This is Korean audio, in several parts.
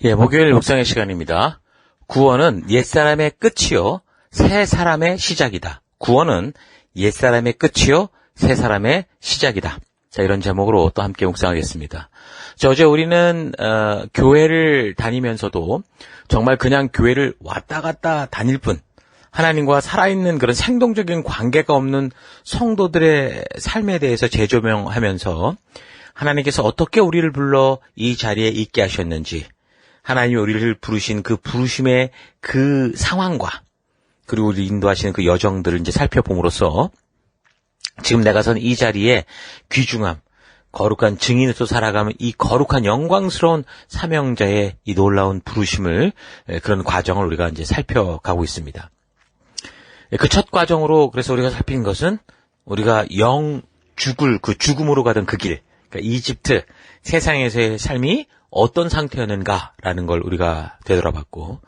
예, 목요일 묵상의 시간입니다. 구원은 옛사람의 끝이요 새 사람의 시작이다. 구원은 옛사람의 끝이요 새 사람의 시작이다. 자, 이런 제목으로 또 함께 묵상하겠습니다. 자, 어제 우리는 교회를 다니면서도 정말 그냥 교회를 왔다 갔다 다닐 뿐 하나님과 살아있는 그런 생동적인 관계가 없는 성도들의 삶에 대해서 재조명하면서 하나님께서 어떻게 우리를 불러 이 자리에 있게 하셨는지, 하나님이 우리를 부르신 그 부르심의 그 상황과 그리고 우리 인도하시는 그 여정들을 이제 살펴봄으로써 지금 내가 선 이 자리에 귀중함, 거룩한 증인으로서 살아가면 이 거룩한 영광스러운 사명자의 이 놀라운 부르심을, 그런 과정을 우리가 이제 살펴가고 있습니다. 그 첫 과정으로 그래서 우리가 살핀 것은 우리가 죽을 그 죽음으로 가던 그 길, 그러니까 이집트 세상에서의 삶이 어떤 상태였는가라는 걸 우리가 되돌아봤고,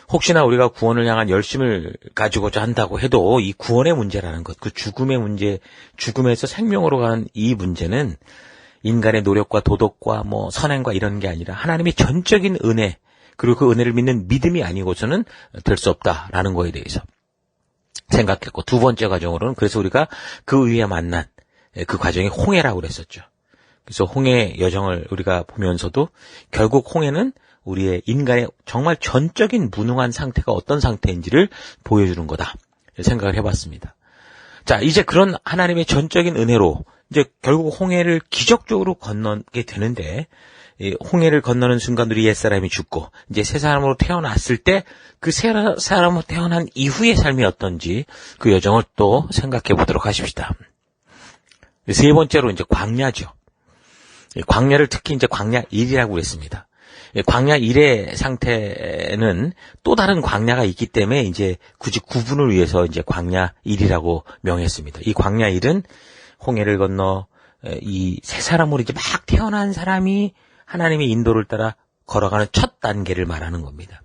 혹시나 우리가 구원을 향한 열심을 가지고자 한다고 해도 이 구원의 문제라는 것, 그 죽음의 문제, 죽음에서 생명으로 가는 이 문제는 인간의 노력과 도덕과 선행과 이런 게 아니라 하나님의 전적인 은혜, 그리고 그 은혜를 믿는 믿음이 아니고서는 될 수 없다라는 거에 대해서 생각했고, 두 번째 과정으로는 그래서 우리가 그 위에 만난 그 과정이 홍해라고 그랬었죠. 그래서 홍해 여정을 우리가 보면서도 결국 홍해는 우리의 인간의 정말 전적인 무능한 상태가 어떤 상태인지를 보여주는 거다 생각을 해봤습니다. 자, 이제 그런 하나님의 전적인 은혜로 이제 결국 홍해를 기적적으로 건너게 되는데, 이 홍해를 건너는 순간 우리 옛사람이 죽고 이제 새 사람으로 태어났을 때 그 새 사람으로 태어난 이후의 삶이 어떤지 그 여정을 또 생각해 보도록 하십시다. 세 번째로 이제 광야죠. 광야를 특히 이제 광야 1이라고 그랬습니다. 광야 1의 상태는 또 다른 광야가 있기 때문에 이제 굳이 구분을 위해서 이제 광야 1이라고 명했습니다. 이 광야 1은 홍해를 건너 이 새 사람으로 이제 막 태어난 사람이 하나님의 인도를 따라 걸어가는 첫 단계를 말하는 겁니다.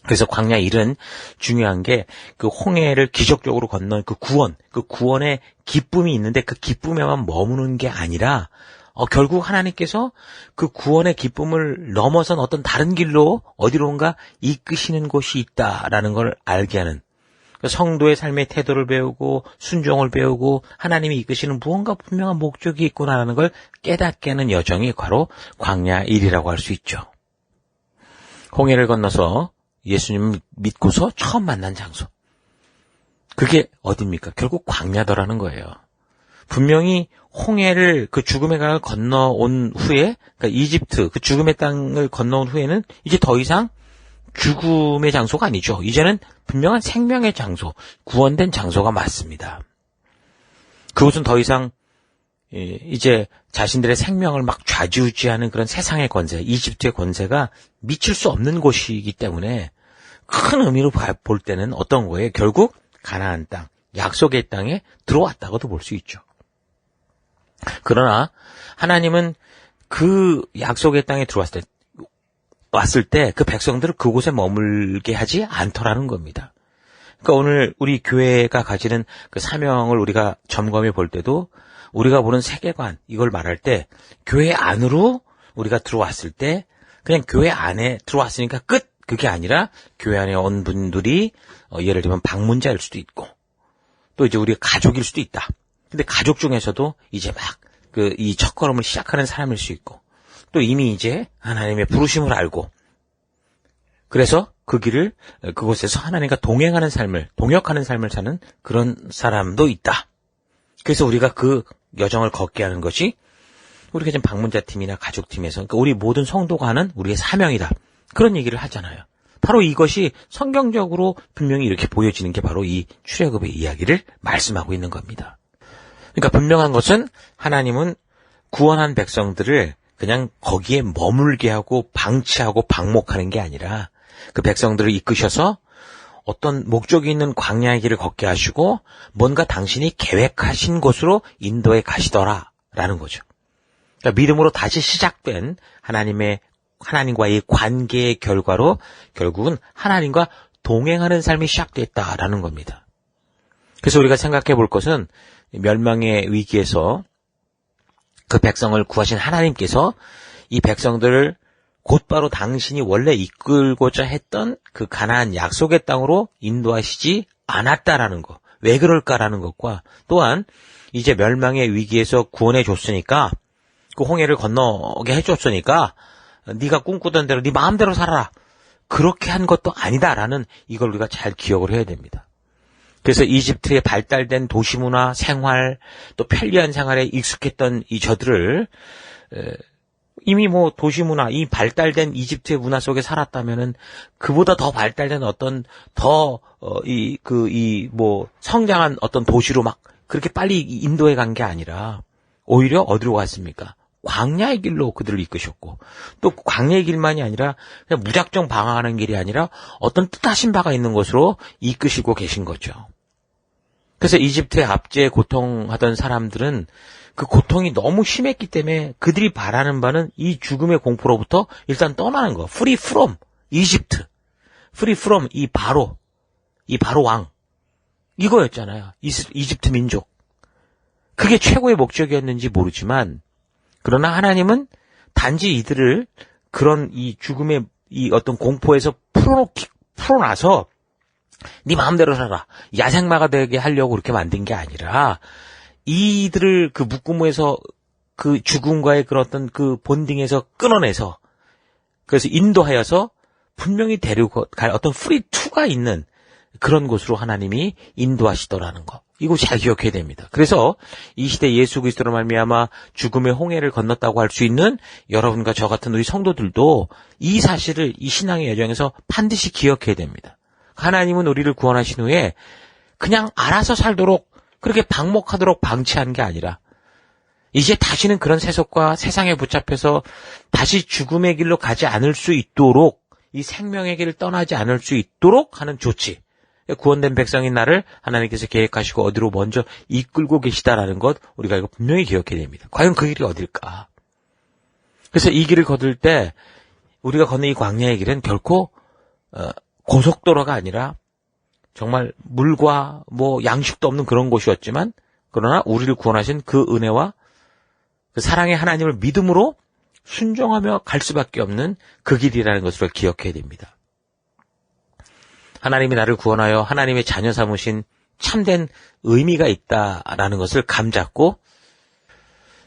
그래서 광야 1은 중요한 게 그 홍해를 기적적으로 건넌 그 구원의 기쁨이 있는데 그 기쁨에만 머무는 게 아니라 결국 하나님께서 그 구원의 기쁨을 넘어선 어떤 다른 길로 어디론가 이끄시는 곳이 있다라는 걸 알게 하는, 성도의 삶의 태도를 배우고 순종을 배우고 하나님이 이끄시는 무언가 분명한 목적이 있구나라는 걸 깨닫게 하는 여정이 바로 광야 1이라고 할 수 있죠. 홍해를 건너서 예수님을 믿고서 처음 만난 장소, 그게 어딥니까? 결국 광야더라는 거예요. 분명히 홍해를 그 죽음의 강을 건너온 후에, 그러니까 이집트 그 죽음의 땅을 건너온 후에는 이제 더 이상 죽음의 장소가 아니죠. 이제는 분명한 생명의 장소, 구원된 장소가 맞습니다. 그곳은 더 이상 이제 자신들의 생명을 막 좌지우지하는 그런 세상의 권세, 이집트의 권세가 미칠 수 없는 곳이기 때문에 큰 의미로 볼 때는 어떤 거예요? 결국 가나안 땅, 약속의 땅에 들어왔다고도 볼 수 있죠. 그러나 하나님은 그 약속의 땅에 왔을 때 그 백성들을 그곳에 머물게 하지 않더라는 겁니다. 그러니까 오늘 우리 교회가 가지는 그 사명을 우리가 점검해 볼 때도 우리가 보는 세계관, 이걸 말할 때 교회 안으로 우리가 들어왔을 때 그냥 교회 안에 들어왔으니까 끝! 그게 아니라 교회 안에 온 분들이 예를 들면 방문자일 수도 있고 또 이제 우리가 가족일 수도 있다. 근데 가족 중에서도 이제 막 이 첫걸음을 시작하는 사람일 수 있고 또 이미 이제 하나님의 부르심을 알고 그래서 그 길을 그곳에서 하나님과 동행하는 삶을, 동역하는 삶을 사는 그런 사람도 있다. 그래서 우리가 그 여정을 걷게 하는 것이 우리가 지금 방문자 팀이나 가족 팀에서, 그러니까 우리 모든 성도가 하는 우리의 사명이다. 그런 얘기를 하잖아요. 바로 이것이 성경적으로 분명히 이렇게 보여지는 게 바로 이 출애굽의 이야기를 말씀하고 있는 겁니다. 그러니까 분명한 것은 하나님은 구원한 백성들을 그냥 거기에 머물게 하고 방치하고 방목하는 게 아니라 그 백성들을 이끄셔서 어떤 목적이 있는 광야의 길을 걷게 하시고 뭔가 당신이 계획하신 곳으로 인도해 가시더라라는 거죠. 그러니까 믿음으로 다시 시작된 하나님과의 관계의 결과로 결국은 하나님과 동행하는 삶이 시작됐다라는 겁니다. 그래서 우리가 생각해 볼 것은 멸망의 위기에서 그 백성을 구하신 하나님께서 이 백성들을 곧바로 당신이 원래 이끌고자 했던 그 가나안 약속의 땅으로 인도하시지 않았다라는 거. 왜 그럴까라는 것과 또한 이제 멸망의 위기에서 구원해 줬으니까 그 홍해를 건너게 해줬으니까 네가 꿈꾸던 대로 네 마음대로 살아라. 그렇게 한 것도 아니다라는 이걸 우리가 잘 기억을 해야 됩니다. 그래서 이집트의 발달된 도시문화, 생활, 또 편리한 생활에 익숙했던 이 저들을 이미 뭐 도시문화, 이 발달된 이집트의 문화 속에 살았다면은 그보다 더 발달된 어떤 더 성장한 어떤 도시로 막 그렇게 빨리 인도해 간 게 아니라 오히려 어디로 갔습니까? 광야의 길로 그들을 이끄셨고 또 광야의 길만이 아니라 그냥 무작정 방황하는 길이 아니라 어떤 뜻하신 바가 있는 곳으로 이끄시고 계신 거죠. 그래서 이집트의 압제에 고통하던 사람들은 그 고통이 너무 심했기 때문에 그들이 바라는 바는 이 죽음의 공포로부터 일단 떠나는 거. Free from 이집트. Free from 이 바로 왕. 이거였잖아요. 이집트 민족. 그게 최고의 목적이었는지 모르지만 그러나 하나님은 단지 이들을 그런 이 죽음의 이 어떤 공포에서 풀어놔서 네 마음대로 살아라. 야생마가 되게 하려고 그렇게 만든 게 아니라 이들을 그 묶음에서 그 죽음과의 그런 어떤 그 본딩에서 끊어내서 그래서 인도하여서 분명히 데리고 갈 어떤 프리2가 있는 그런 곳으로 하나님이 인도하시더라는 거. 이거 잘 기억해야 됩니다. 그래서 이 시대 예수 그리스도로 말미암아 죽음의 홍해를 건넜다고 할 수 있는 여러분과 저 같은 우리 성도들도 이 사실을 이 신앙의 여정에서 반드시 기억해야 됩니다. 하나님은 우리를 구원하신 후에 그냥 알아서 살도록 그렇게 방목하도록 방치한 게 아니라 이제 다시는 그런 세속과 세상에 붙잡혀서 다시 죽음의 길로 가지 않을 수 있도록 이 생명의 길을 떠나지 않을 수 있도록 하는 조치. 구원된 백성인 나를 하나님께서 계획하시고 어디로 먼저 이끌고 계시다라는 것 우리가 이거 분명히 기억해야 됩니다. 과연 그 길이 어딜까? 그래서 이 길을 걷을 때 우리가 걷는 이 광야의 길은 결코 고속도로가 아니라 정말 물과 뭐 양식도 없는 그런 곳이었지만 그러나 우리를 구원하신 그 은혜와 그 사랑의 하나님을 믿음으로 순종하며 갈 수밖에 없는 그 길이라는 것을 기억해야 됩니다. 하나님이 나를 구원하여 하나님의 자녀 삼으신 참된 의미가 있다라는 것을 감잡고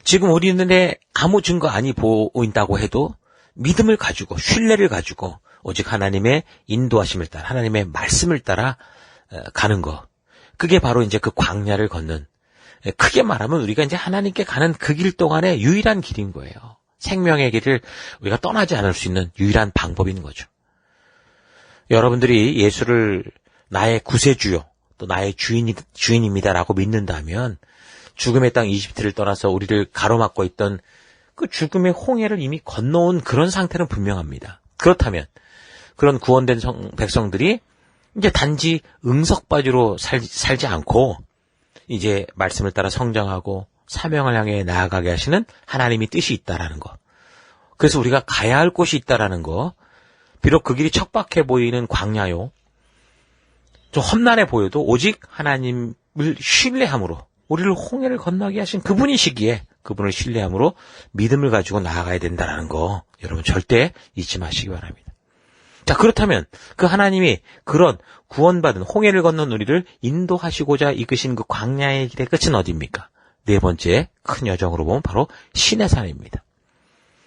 지금 우리 눈에 아무 증거 아니 보인다고 해도 믿음을 가지고 신뢰를 가지고 오직 하나님의 인도하심을 따라 하나님의 말씀을 따라 가는 거. 그게 바로 이제 그 광야를 걷는 크게 말하면 우리가 이제 하나님께 가는 그 길 동안의 유일한 길인 거예요. 생명의 길을 우리가 떠나지 않을 수 있는 유일한 방법인 거죠. 여러분들이 예수를 나의 구세주요 또 나의 주인입니다라고 믿는다면 죽음의 땅 이집트를 떠나서 우리를 가로막고 있던 그 죽음의 홍해를 이미 건너온 그런 상태는 분명합니다. 그렇다면 그런 구원된 백성들이 이제 단지 응석바지로 살지 않고 이제 말씀을 따라 성장하고 사명을 향해 나아가게 하시는 하나님이 뜻이 있다라는 거. 그래서 우리가 가야 할 곳이 있다라는 거. 비록 그 길이 척박해 보이는 광야요. 좀 험난해 보여도 오직 하나님을 신뢰함으로 우리를 홍해를 건너게 하신 그분이시기에 그분을 신뢰함으로 믿음을 가지고 나아가야 된다는 거 여러분 절대 잊지 마시기 바랍니다. 자, 그렇다면 그 하나님이 그런 구원받은 홍해를 건넌 우리를 인도하시고자 이끄신 그 광야의 길의 끝은 어디입니까? 네 번째 큰 여정으로 보면 바로 시내산입니다.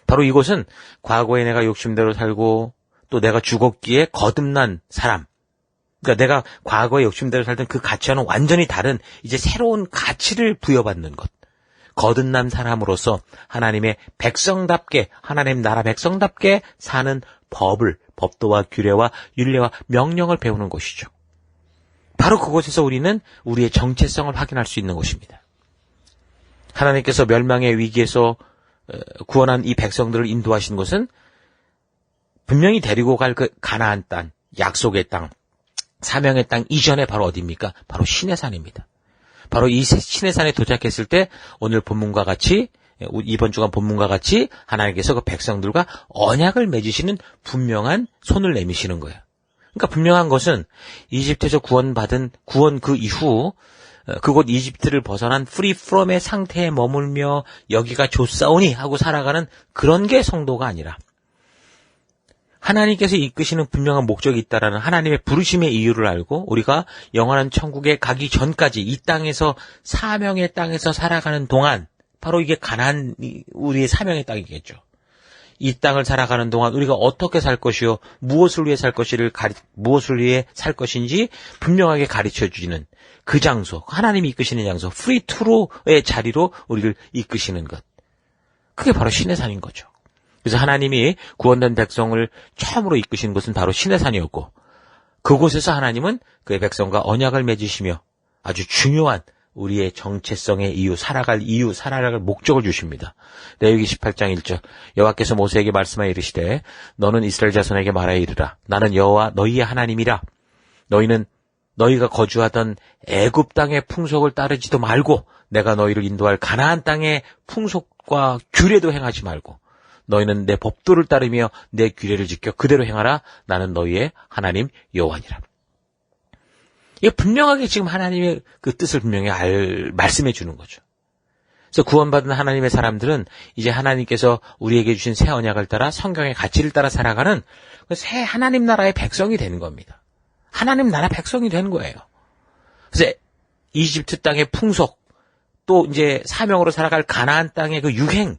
바로 이곳은 과거에 내가 욕심대로 살고 또 내가 죽었기에 거듭난 사람. 그러니까 내가 과거에 욕심대로 살던 그 가치와는 완전히 다른 이제 새로운 가치를 부여받는 것. 거듭난 사람으로서 하나님의 백성답게 하나님 나라 백성답게 사는 법도와 규례와 율례와 명령을 배우는 곳이죠. 바로 그곳에서 우리는 우리의 정체성을 확인할 수 있는 곳입니다. 하나님께서 멸망의 위기에서 구원한 이 백성들을 인도하신 곳은 분명히 데리고 갈 그 가나안 땅, 약속의 땅, 사명의 땅 이전에 바로 어디입니까? 바로 시내산입니다. 바로 이 시내산에 도착했을 때 오늘 본문과 같이 이번 주간 본문과 같이 하나님께서 그 백성들과 언약을 맺으시는 분명한 손을 내미시는 거예요. 그러니까 분명한 것은 이집트에서 구원받은 구원 그 이후 그곳 이집트를 벗어난 free from의 상태에 머물며 여기가 좋사오니 하고 살아가는 그런 게 성도가 아니라 하나님께서 이끄시는 분명한 목적이 있다라는 하나님의 부르심의 이유를 알고 우리가 영원한 천국에 가기 전까지 이 땅에서 사명의 땅에서 살아가는 동안 바로 이게 가나안 우리의 사명의 땅이겠죠. 이 땅을 살아가는 동안 우리가 어떻게 살 것이요 무엇을 위해 무엇을 위해 살 것인지 분명하게 가르쳐 주시는 그 장소, 하나님이 이끄시는 장소, 프리투로의 자리로 우리를 이끄시는 것. 그게 바로 시내산인 거죠. 그래서 하나님이 구원된 백성을 처음으로 이끄신 곳은 바로 시내산이었고 그곳에서 하나님은 그의 백성과 언약을 맺으시며 아주 중요한 우리의 정체성의 이유, 살아갈 목적을 주십니다. 레위기 18장 1절 여호와께서 모세에게 말씀하여 이르시되 너는 이스라엘 자손에게 말하여 이르라. 나는 여호와 너희의 하나님이라. 너희는 너희가 거주하던 애굽 땅의 풍속을 따르지도 말고 내가 너희를 인도할 가나안 땅의 풍속과 규례도 행하지 말고 너희는 내 법도를 따르며 내 규례를 지켜 그대로 행하라. 나는 너희의 하나님 여호와니라. 이게 분명하게 지금 하나님의 그 뜻을 분명히 말씀해 주는 거죠. 그래서 구원받은 하나님의 사람들은 이제 하나님께서 우리에게 주신 새 언약을 따라 성경의 가치를 따라 살아가는 새 하나님 나라의 백성이 되는 겁니다. 하나님 나라 백성이 되는 거예요. 그래서 이집트 땅의 풍속, 또 이제 사명으로 살아갈 가나안 땅의 그 유행,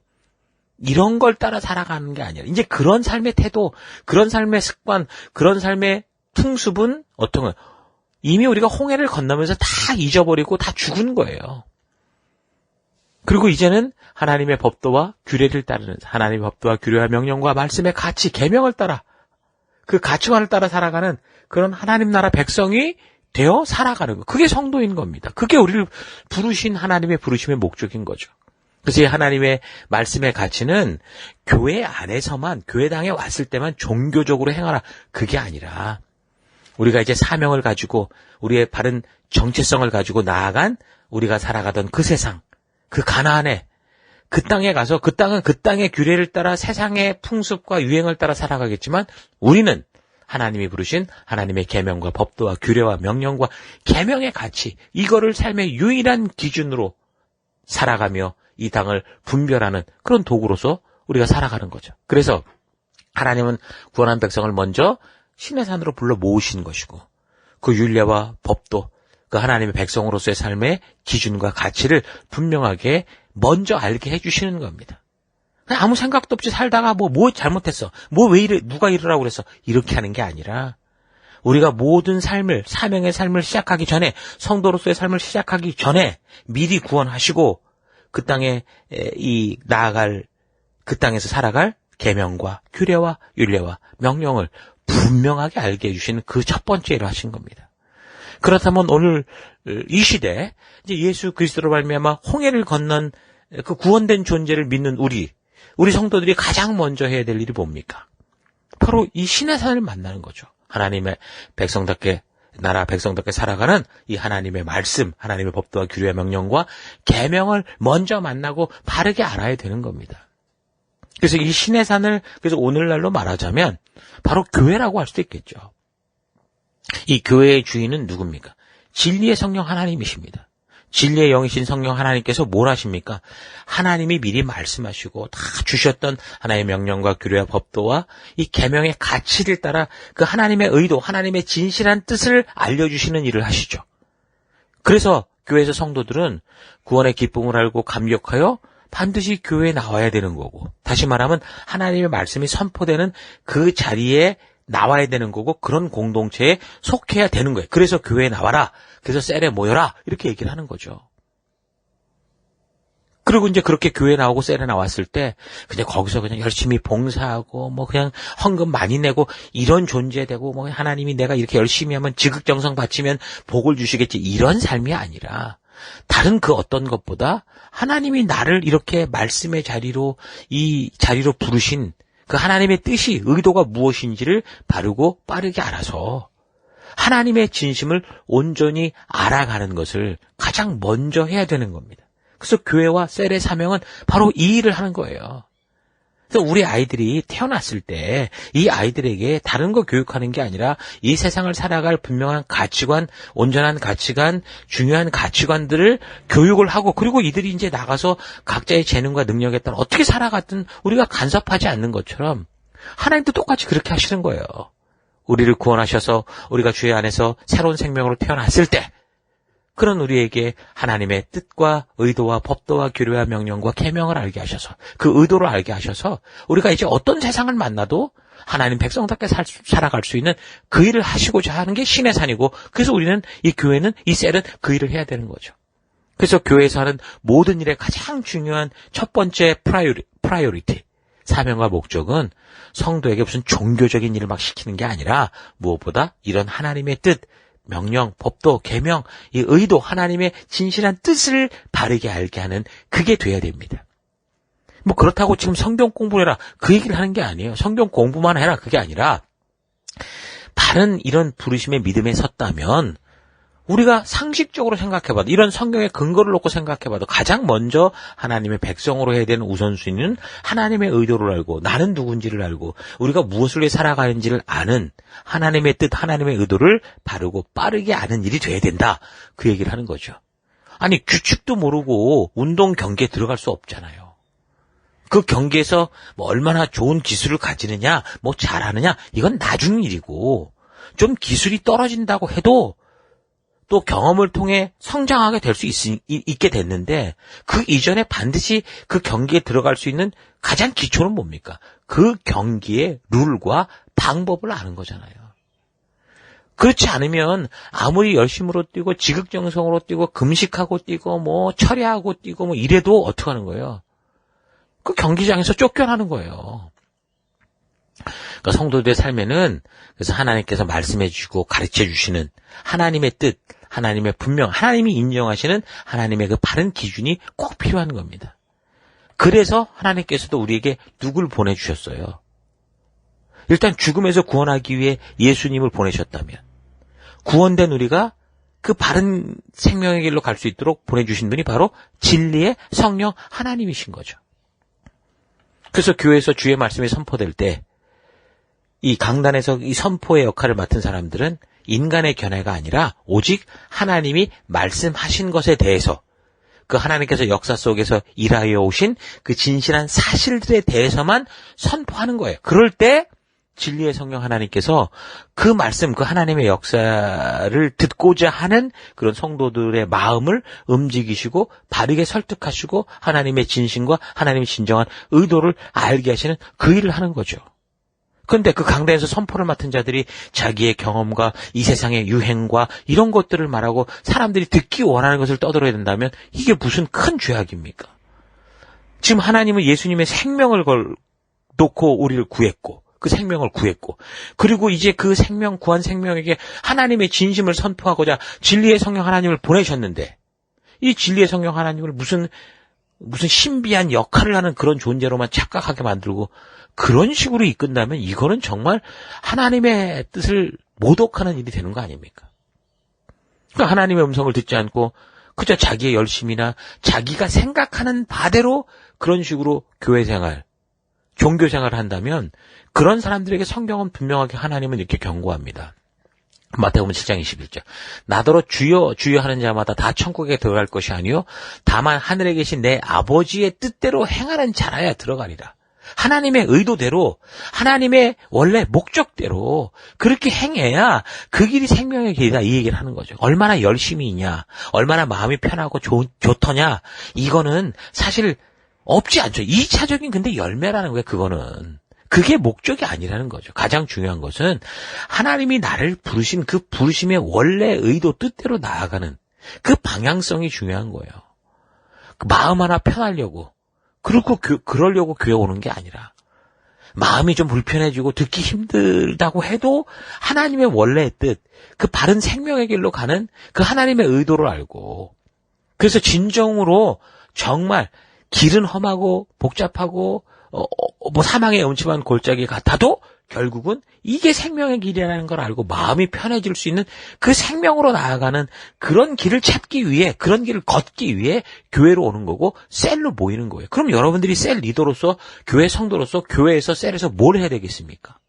이런 걸 따라 살아가는 게 아니라 이제 그런 삶의 태도, 그런 삶의 습관, 그런 삶의 풍습은 어떤 거예요? 이미 우리가 홍해를 건너면서 다 잊어버리고 다 죽은 거예요. 그리고 이제는 하나님의 법도와 규례를 따르는 하나님의 법도와 규례와 명령과 말씀의 가치, 계명을 따라 그 가치관을 따라 살아가는 그런 하나님 나라 백성이 되어 살아가는 거. 그게 성도인 겁니다. 그게 우리를 부르신 하나님의 부르심의 목적인 거죠. 그래서 이 하나님의 말씀의 가치는 교회 안에서만, 교회당에 왔을 때만 종교적으로 행하라. 그게 아니라 우리가 이제 사명을 가지고 우리의 바른 정체성을 가지고 나아간 우리가 살아가던 그 세상, 그 가나안에 그 땅에 가서 그 땅은 그 땅의 규례를 따라 세상의 풍습과 유행을 따라 살아가겠지만 우리는 하나님이 부르신 하나님의 계명과 법도와 규례와 명령과 계명의 가치, 이거를 삶의 유일한 기준으로 살아가며 이 땅을 분별하는 그런 도구로서 우리가 살아가는 거죠. 그래서 하나님은 구원한 백성을 먼저 시내산으로 불러 모으신 것이고 그 율례와 법도 그 하나님의 백성으로서의 삶의 기준과 가치를 분명하게 먼저 알게 해주시는 겁니다. 그냥 아무 생각도 없이 살다가 뭐 잘못했어. 왜 이래, 누가 이러라고 그랬어. 이렇게 하는 게 아니라 우리가 모든 삶을, 사명의 삶을 시작하기 전에, 성도로서의 삶을 시작하기 전에 미리 구원하시고 그 땅에 나아갈, 그 땅에서 살아갈 계명과 규례와 율례와 명령을 분명하게 알게 해주시는 그 첫 번째 일을 하신 겁니다. 그렇다면 오늘 이 시대 이제 예수 그리스도로 말미암아 홍해를 건넌 그 구원된 존재를 믿는 우리 성도들이 가장 먼저 해야 될 일이 뭡니까? 바로 이 시내산을 만나는 거죠. 하나님의 백성답게 나라 백성답게 살아가는 이 하나님의 말씀, 하나님의 법도와 규례와 명령과 계명을 먼저 만나고 바르게 알아야 되는 겁니다. 그래서 이 시내산을 그래서 오늘날로 말하자면 바로 교회라고 할 수도 있겠죠. 이 교회의 주인은 누굽니까? 진리의 성령 하나님이십니다. 진리의 영이신 성령 하나님께서 뭘 하십니까? 하나님이 미리 말씀하시고 다 주셨던 하나님의 명령과 규례와 법도와 이 계명의 가치를 따라 그 하나님의 의도, 하나님의 진실한 뜻을 알려주시는 일을 하시죠. 그래서 교회에서 성도들은 구원의 기쁨을 알고 감격하여 반드시 교회에 나와야 되는 거고, 다시 말하면 하나님의 말씀이 선포되는 그 자리에 나와야 되는 거고, 그런 공동체에 속해야 되는 거예요. 그래서 교회에 나와라, 그래서 셀에 모여라, 이렇게 얘기를 하는 거죠. 그리고 이제 그렇게 교회에 나오고 셀에 나왔을 때 그냥 거기서 그냥 열심히 봉사하고 뭐 그냥 헌금 많이 내고 이런 존재 되고 뭐 하나님이 내가 이렇게 열심히 하면 지극정성 바치면 복을 주시겠지, 이런 삶이 아니라 다른 그 어떤 것보다 하나님이 나를 이렇게 말씀의 자리로, 이 자리로 부르신 그 하나님의 뜻이, 의도가 무엇인지를 바르고 빠르게 알아서 하나님의 진심을 온전히 알아가는 것을 가장 먼저 해야 되는 겁니다. 그래서 교회와 셀의 사명은 바로 이 일을 하는 거예요. 그래서 우리 아이들이 태어났을 때 이 아이들에게 다른 거 교육하는 게 아니라 이 세상을 살아갈 분명한 가치관, 온전한 가치관, 중요한 가치관들을 교육을 하고, 그리고 이들이 이제 나가서 각자의 재능과 능력에 따라 어떻게 살아갔든 우리가 간섭하지 않는 것처럼 하나님도 똑같이 그렇게 하시는 거예요. 우리를 구원하셔서 우리가 주의 안에서 새로운 생명으로 태어났을 때 그런 우리에게 하나님의 뜻과 의도와 법도와 규례와 명령과 계명을 알게 하셔서 그 의도를 알게 하셔서 우리가 이제 어떤 세상을 만나도 하나님 백성답게 살아갈 수 있는 그 일을 하시고자 하는 게 신의 산이고, 그래서 우리는 이 교회는, 이 셀은 그 일을 해야 되는 거죠. 그래서 교회에서 하는 모든 일의 가장 중요한 첫 번째 프라이오리티, 사명과 목적은 성도에게 무슨 종교적인 일을 막 시키는 게 아니라 무엇보다 이런 하나님의 뜻, 명령, 법도, 계명, 이 의도, 하나님의 진실한 뜻을 바르게 알게 하는 그게 돼야 됩니다. 뭐 그렇다고 지금 성경 공부해라 그 얘기를 하는 게 아니에요. 성경 공부만 해라 그게 아니라 바른 이런 부르심의 믿음에 섰다면 우리가 상식적으로 생각해봐도, 이런 성경의 근거를 놓고 생각해봐도 가장 먼저 하나님의 백성으로 해야 되는 우선순위는 하나님의 의도를 알고 나는 누군지를 알고 우리가 무엇을 위해 살아가는지를 아는 하나님의 뜻, 하나님의 의도를 바르고 빠르게 아는 일이 돼야 된다. 그 얘기를 하는 거죠. 아니 규칙도 모르고 운동 경기에 들어갈 수 없잖아요. 그 경기에서 뭐 얼마나 좋은 기술을 가지느냐, 뭐 잘하느냐, 이건 나중 일이고, 좀 기술이 떨어진다고 해도 또 경험을 통해 성장하게 될 수 있게 됐는데, 그 이전에 반드시 그 경기에 들어갈 수 있는 가장 기초는 뭡니까? 그 경기의 룰과 방법을 아는 거잖아요. 그렇지 않으면 아무리 열심으로 뛰고 지극정성으로 뛰고 금식하고 뛰고 뭐 철야하고 뛰고 뭐 이래도 어떻게 하는 거예요? 그 경기장에서 쫓겨나는 거예요. 그러니까 성도들의 삶에는 그래서 하나님께서 말씀해 주시고 가르쳐 주시는 하나님의 뜻, 하나님의 분명, 하나님이 인정하시는 하나님의 그 바른 기준이 꼭 필요한 겁니다. 그래서 하나님께서도 우리에게 누굴 보내주셨어요? 일단 죽음에서 구원하기 위해 예수님을 보내셨다면 구원된 우리가 그 바른 생명의 길로 갈 수 있도록 보내주신 분이 바로 진리의 성령 하나님이신 거죠. 그래서 교회에서 주의 말씀이 선포될 때 이 강단에서 이 선포의 역할을 맡은 사람들은 인간의 견해가 아니라 오직 하나님이 말씀하신 것에 대해서, 그 하나님께서 역사 속에서 일하여 오신 그 진실한 사실들에 대해서만 선포하는 거예요. 그럴 때 진리의 성령 하나님께서 그 말씀, 그 하나님의 역사를 듣고자 하는 그런 성도들의 마음을 움직이시고 바르게 설득하시고 하나님의 진심과 하나님의 진정한 의도를 알게 하시는 그 일을 하는 거죠. 그런데 그 강단에서 선포를 맡은 자들이 자기의 경험과 이 세상의 유행과 이런 것들을 말하고 사람들이 듣기 원하는 것을 떠들어야 된다면 이게 무슨 큰 죄악입니까? 지금 하나님은 예수님의 생명을 놓고 우리를 구했고, 그 생명을 구했고, 그리고 이제 그 생명, 구한 생명에게 하나님의 진심을 선포하고자 진리의 성령 하나님을 보내셨는데, 이 진리의 성령 하나님을 무슨 신비한 역할을 하는 그런 존재로만 착각하게 만들고 그런 식으로 이끈다면 이거는 정말 하나님의 뜻을 모독하는 일이 되는 거 아닙니까? 그러니까 하나님의 음성을 듣지 않고 그저 자기의 열심이나 자기가 생각하는 바대로 그런 식으로 교회 생활, 종교 생활을 한다면 그런 사람들에게 성경은 분명하게 하나님은 이렇게 경고합니다. 마태복음 7장 21절. 나더러 주여 주여 하는 자마다 다 천국에 들어갈 것이 아니요 다만 하늘에 계신 내 아버지의 뜻대로 행하는 자라야 들어가리라. 하나님의 의도대로, 하나님의 원래 목적대로 그렇게 행해야 그 길이 생명의 길이다, 이 얘기를 하는 거죠. 얼마나 열심히 있냐, 얼마나 마음이 편하고 좋더냐, 이거는 사실 없지 않죠. 2차적인 근데 열매라는 거예요. 그거는. 그게 목적이 아니라는 거죠. 가장 중요한 것은 하나님이 나를 부르신 그 부르심의 원래 의도, 뜻대로 나아가는 그 방향성이 중요한 거예요. 마음 하나 편하려고, 그리고 그러려고 교회 오는 게 아니라 마음이 좀 불편해지고 듣기 힘들다고 해도 하나님의 원래의 뜻, 그 바른 생명의 길로 가는 그 하나님의 의도를 알고, 그래서 진정으로 정말 길은 험하고 복잡하고 뭐 사망의 음침한 골짜기 같아도 결국은 이게 생명의 길이라는 걸 알고 마음이 편해질 수 있는 그 생명으로 나아가는 그런 길을 찾기 위해, 그런 길을 걷기 위해 교회로 오는 거고 셀로 모이는 거예요. 그럼 여러분들이 셀 리더로서, 교회 성도로서 교회에서 셀에서 뭘 해야 되겠습니까?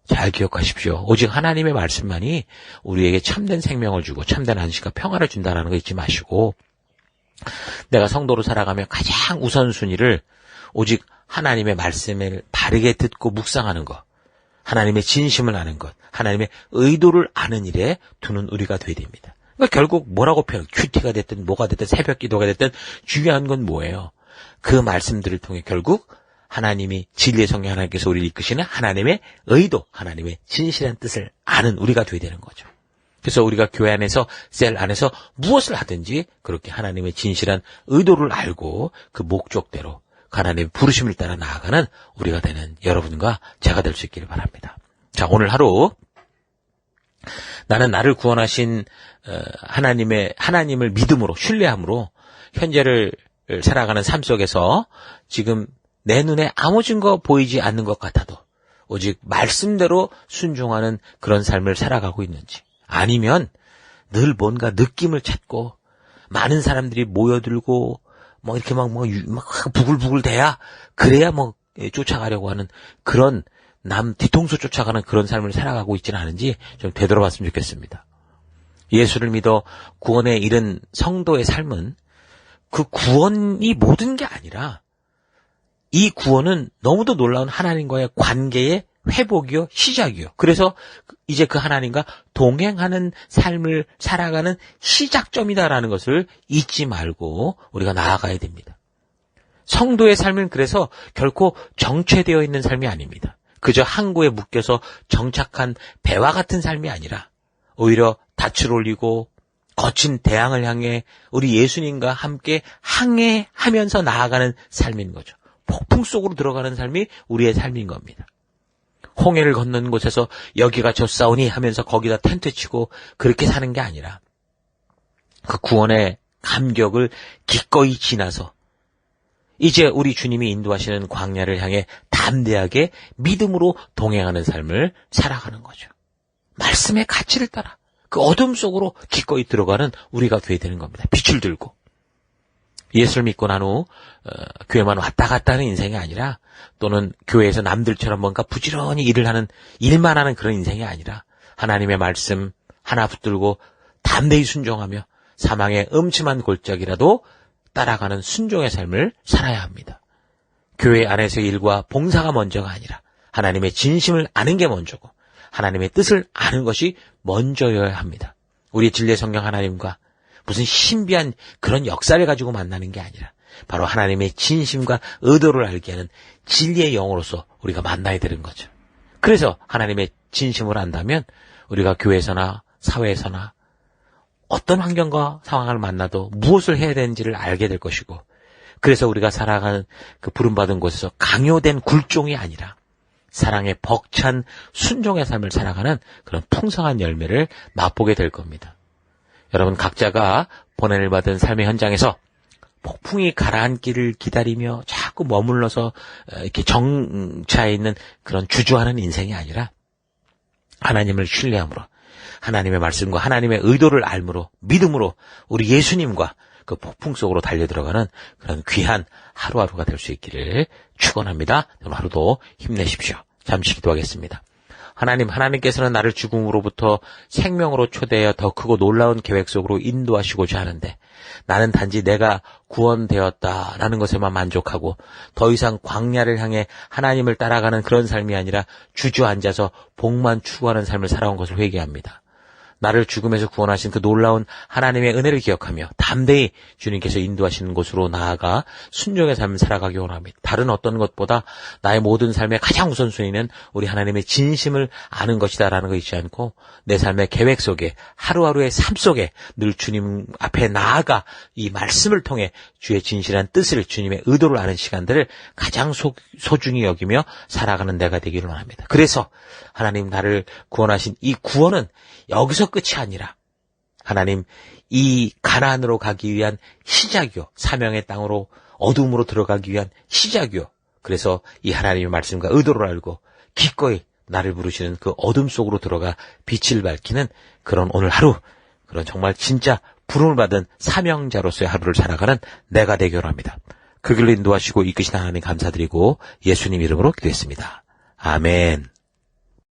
잘 기억하십시오. 오직 하나님의 말씀만이 우리에게 참된 생명을 주고 참된 안식과 평화를 준다는 거 잊지 마시고, 내가 성도로 살아가며 가장 우선순위를 오직 하나님의 말씀을 바르게 듣고 묵상하는 것, 하나님의 진심을 아는 것, 하나님의 의도를 아는 일에 두는 우리가 되어야 됩니다. 그러니까 결국 뭐라고 표현? 큐티가 됐든 뭐가 됐든 새벽 기도가 됐든 중요한 건 뭐예요? 그 말씀들을 통해 결국 하나님이 진리의 성령 하나님께서 우리를 이끄시는 하나님의 의도, 하나님의 진실한 뜻을 아는 우리가 되어야 되는 거죠. 그래서 우리가 교회 안에서, 셀 안에서 무엇을 하든지 그렇게 하나님의 진실한 의도를 알고 그 목적대로 하나님의 부르심을 따라 나아가는 우리가 되는 여러분과 제가 될 수 있기를 바랍니다. 자, 오늘 하루 나는 나를 구원하신 하나님을 믿음으로, 신뢰함으로 현재를 살아가는 삶 속에서 지금 내 눈에 아무 증거 보이지 않는 것 같아도 오직 말씀대로 순종하는 그런 삶을 살아가고 있는지, 아니면 늘 뭔가 느낌을 찾고 많은 사람들이 모여들고 뭐 이렇게 막 부글부글 대야 그래야 쫓아가려고 하는 그런 남 뒤통수 쫓아가는 그런 삶을 살아가고 있지는 않은지 좀 되돌아봤으면 좋겠습니다. 예수를 믿어 구원에 이른 성도의 삶은 그 구원이 모든 게 아니라 이 구원은 너무도 놀라운 하나님과의 관계의 회복이요, 시작이요. 그래서 이제 그 하나님과 동행하는 삶을 살아가는 시작점이다라는 것을 잊지 말고 우리가 나아가야 됩니다. 성도의 삶은 그래서 결코 정체되어 있는 삶이 아닙니다. 그저 항구에 묶여서 정착한 배와 같은 삶이 아니라 오히려 닻을 올리고 거친 대양을 향해 우리 예수님과 함께 항해하면서 나아가는 삶인 거죠. 폭풍 속으로 들어가는 삶이 우리의 삶인 겁니다. 홍해를 건넌 곳에서 여기가 좁사오니 하면서 거기다 텐트 치고 그렇게 사는 게 아니라 그 구원의 감격을 기꺼이 지나서 이제 우리 주님이 인도하시는 광야를 향해 담대하게 믿음으로 동행하는 삶을 살아가는 거죠. 말씀의 가치를 따라 그 어둠 속으로 기꺼이 들어가는 우리가 되어야 되는 겁니다. 빛을 들고. 예수를 믿고 난 후 교회만 왔다 갔다 하는 인생이 아니라, 또는 교회에서 남들처럼 뭔가 부지런히 일만 하는 그런 인생이 아니라 하나님의 말씀 하나 붙들고 담대히 순종하며 사망의 음침한 골짜기라도 따라가는 순종의 삶을 살아야 합니다. 교회 안에서의 일과 봉사가 먼저가 아니라 하나님의 진심을 아는 게 먼저고 하나님의 뜻을 아는 것이 먼저여야 합니다. 우리의 진리의 성령 하나님과 무슨 신비한 그런 역사를 가지고 만나는 게 아니라 바로 하나님의 진심과 의도를 알게 하는 진리의 영으로서 우리가 만나야 되는 거죠. 그래서 하나님의 진심을 안다면 우리가 교회에서나 사회에서나 어떤 환경과 상황을 만나도 무엇을 해야 되는지를 알게 될 것이고, 그래서 우리가 살아가는 그 부름받은 곳에서 강요된 굴종이 아니라 사랑의 벅찬 순종의 삶을 살아가는 그런 풍성한 열매를 맛보게 될 겁니다. 여러분 각자가 보냄을 받은 삶의 현장에서 폭풍이 가라앉기를 기다리며 자꾸 머물러서 이렇게 정차해 있는 그런 주저하는 인생이 아니라 하나님을 신뢰함으로, 하나님의 말씀과 하나님의 의도를 알므로, 믿음으로 우리 예수님과 그 폭풍 속으로 달려들어가는 그런 귀한 하루하루가 될 수 있기를 축원합니다. 오늘 하루도 힘내십시오. 잠시 기도하겠습니다. 하나님께서는 나를 죽음으로부터 생명으로 초대하여 더 크고 놀라운 계획 속으로 인도하시고자 하는데, 나는 단지 내가 구원되었다라는 것에만 만족하고 더 이상 광야를 향해 하나님을 따라가는 그런 삶이 아니라 주저앉아서 복만 추구하는 삶을 살아온 것을 회개합니다. 나를 죽음에서 구원하신 그 놀라운 하나님의 은혜를 기억하며 담대히 주님께서 인도하시는 곳으로 나아가 순종의 삶을 살아가기 원합니다. 다른 어떤 것보다 나의 모든 삶의 가장 우선순위는 우리 하나님의 진심을 아는 것이다라는 거 잊지 않고, 내 삶의 계획 속에, 하루하루의 삶 속에 늘 주님 앞에 나아가 이 말씀을 통해 주의 진실한 뜻을, 주님의 의도를 아는 시간들을 가장 소중히 여기며 살아가는 내가 되기를 원합니다. 그래서 하나님 나를 구원하신 이 구원은 여기서 끝이 아니라 하나님 이 가나안으로 가기 위한 시작이요, 사명의 땅으로 어둠으로 들어가기 위한 시작이요, 그래서 이 하나님의 말씀과 의도를 알고 기꺼이 나를 부르시는 그 어둠 속으로 들어가 빛을 밝히는 그런 오늘 하루, 그런 정말 진짜 부름을 받은 사명자로서의 하루를 살아가는 내가 되기를 합니다. 그 길로 인도하시고 이끄신 하나님 감사드리고 예수님 이름으로 기도했습니다. 아멘.